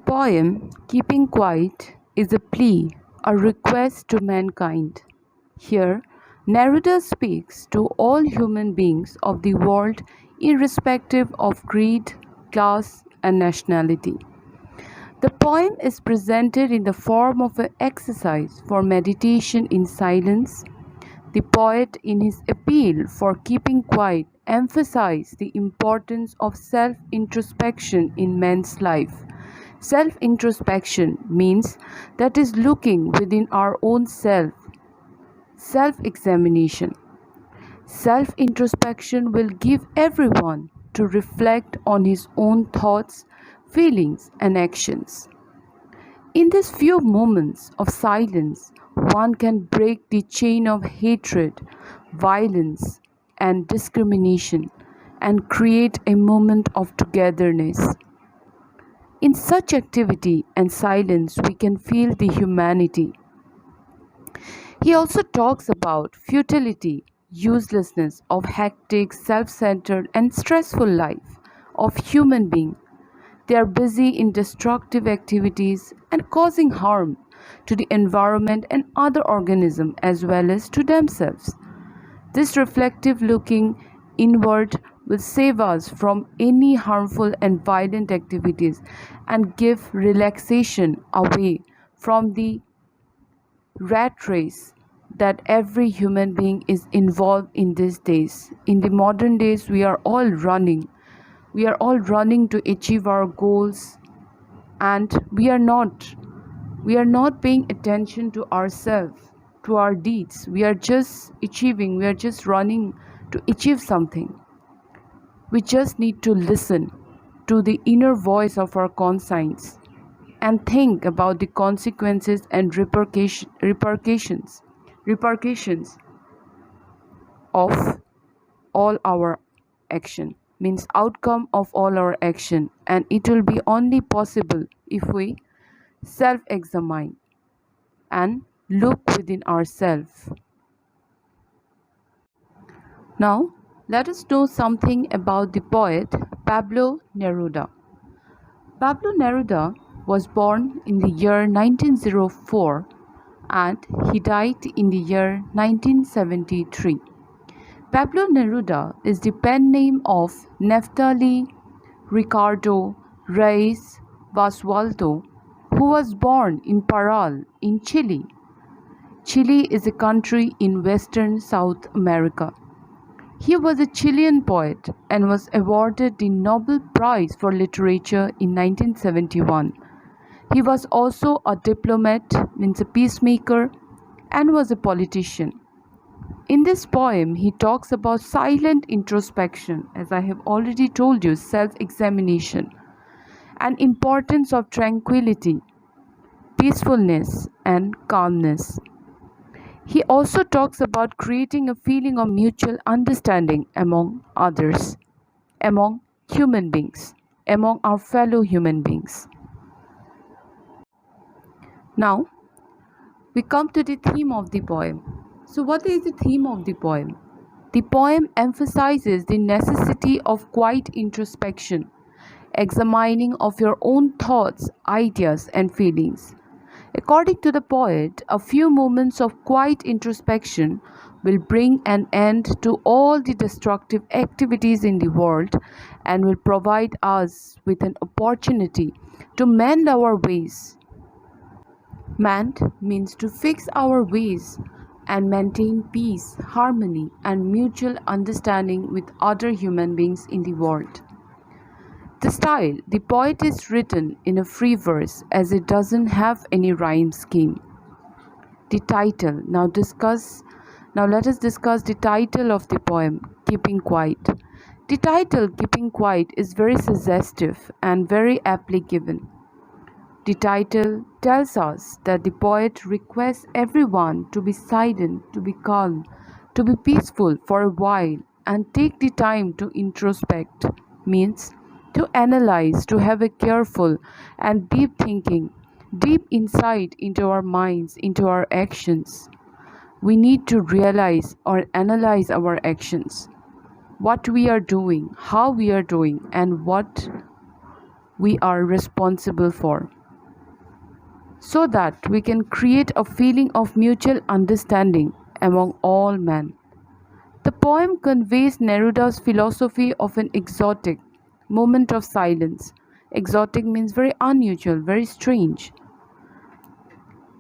poem Keeping Quiet is a plea, a request to mankind. Here, Neruda speaks to all human beings of the world irrespective of creed, class, and nationality. The poem is presented in the form of an exercise for meditation in silence. The poet, in his appeal for keeping quiet, emphasizes the importance of self introspection in man's life. Self introspection means that is looking within our own self examination. Self introspection will give everyone to reflect on his own thoughts, feelings, and actions. In these few moments of silence, one can break the chain of hatred, violence, and discrimination and create a moment of togetherness. In such activity and silence, we can feel the humanity. He also talks about futility, uselessness of hectic, self-centered, and stressful life of human beings. They are busy in destructive activities and causing harm to the environment and other organisms as well as to themselves. This reflective looking inward will save us from any harmful and violent activities and give relaxation away from the rat race that every human being is involved in these days. In the modern days, we are all running. We are all running to achieve our goals, and we are not paying attention to ourselves, to our deeds. We are just running to achieve something. We just need to listen to the inner voice of our conscience and think about the consequences and repercussions of all our action, means outcome of all our action, and it will be only possible if we self-examine and look within ourselves. Now, let us know something about the poet Pablo Neruda. Pablo Neruda was born in the year 1904 and he died in the year 1973. Pablo Neruda is the pen name of Neftali Ricardo Reyes Basualdo, who was born in Parral in Chile. Chile is a country in western South America. He was a Chilean poet and was awarded the Nobel Prize for Literature in 1971. He was also a diplomat, means a peacemaker, and was a politician. In this poem, he talks about silent introspection, as I have already told you, self-examination, and importance of tranquility, peacefulness, and calmness. He also talks about creating a feeling of mutual understanding among others, among human beings, among our fellow human beings. Now, we come to the theme of the poem. So, what is the theme of the poem? The poem emphasizes the necessity of quiet introspection, examining of your own thoughts, ideas, and feelings. According to the poet, a few moments of quiet introspection will bring an end to all the destructive activities in the world and will provide us with an opportunity to mend our ways. Mend means to fix our ways and maintain peace, harmony, and mutual understanding with other human beings in the world. The style, the poet is written in a free verse as it doesn't have any rhyme scheme. The title, now let us discuss the title of the poem, Keeping Quiet. The title, Keeping Quiet, is very suggestive and very aptly given. The title tells us that the poet requests everyone to be silent, to be calm, to be peaceful for a while and take the time to introspect, means to analyze, to have a careful and deep thinking, deep insight into our minds, into our actions. We need to realize or analyze our actions, what we are doing, how we are doing, and what we are responsible for. so that we can create a feeling of mutual understanding among all men. The poem conveys Neruda's philosophy of an exotic moment of silence. Exotic means very unusual, very strange,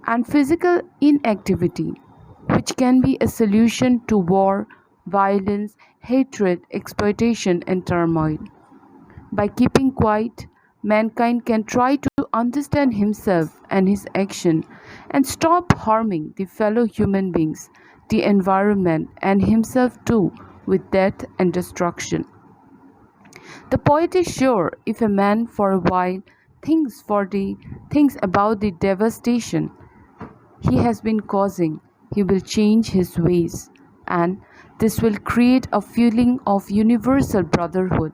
and physical inactivity, which can be a solution to war, violence, hatred, exploitation, and turmoil. By keeping quiet, mankind can try to understand himself and his action and stop harming the fellow human beings, the environment, and himself too with death and destruction. The poet is sure if a man for a while thinks about the devastation he has been causing, he will change his ways, and this will create a feeling of universal brotherhood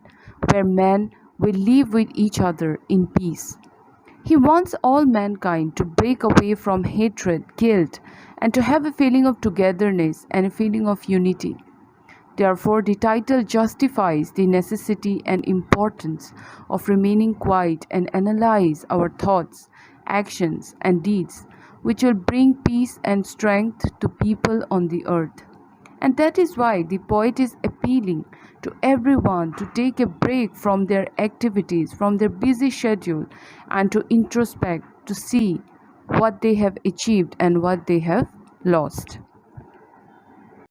where men will live with each other in peace. He wants all mankind to break away from hatred, guilt, and to have a feeling of togetherness and a feeling of unity. Therefore, the title justifies the necessity and importance of remaining quiet and analyze our thoughts, actions, and deeds, which will bring peace and strength to people on the earth. And that is why the poet is appealing to everyone to take a break from their activities, from their busy schedule, and to introspect to see what they have achieved and what they have lost.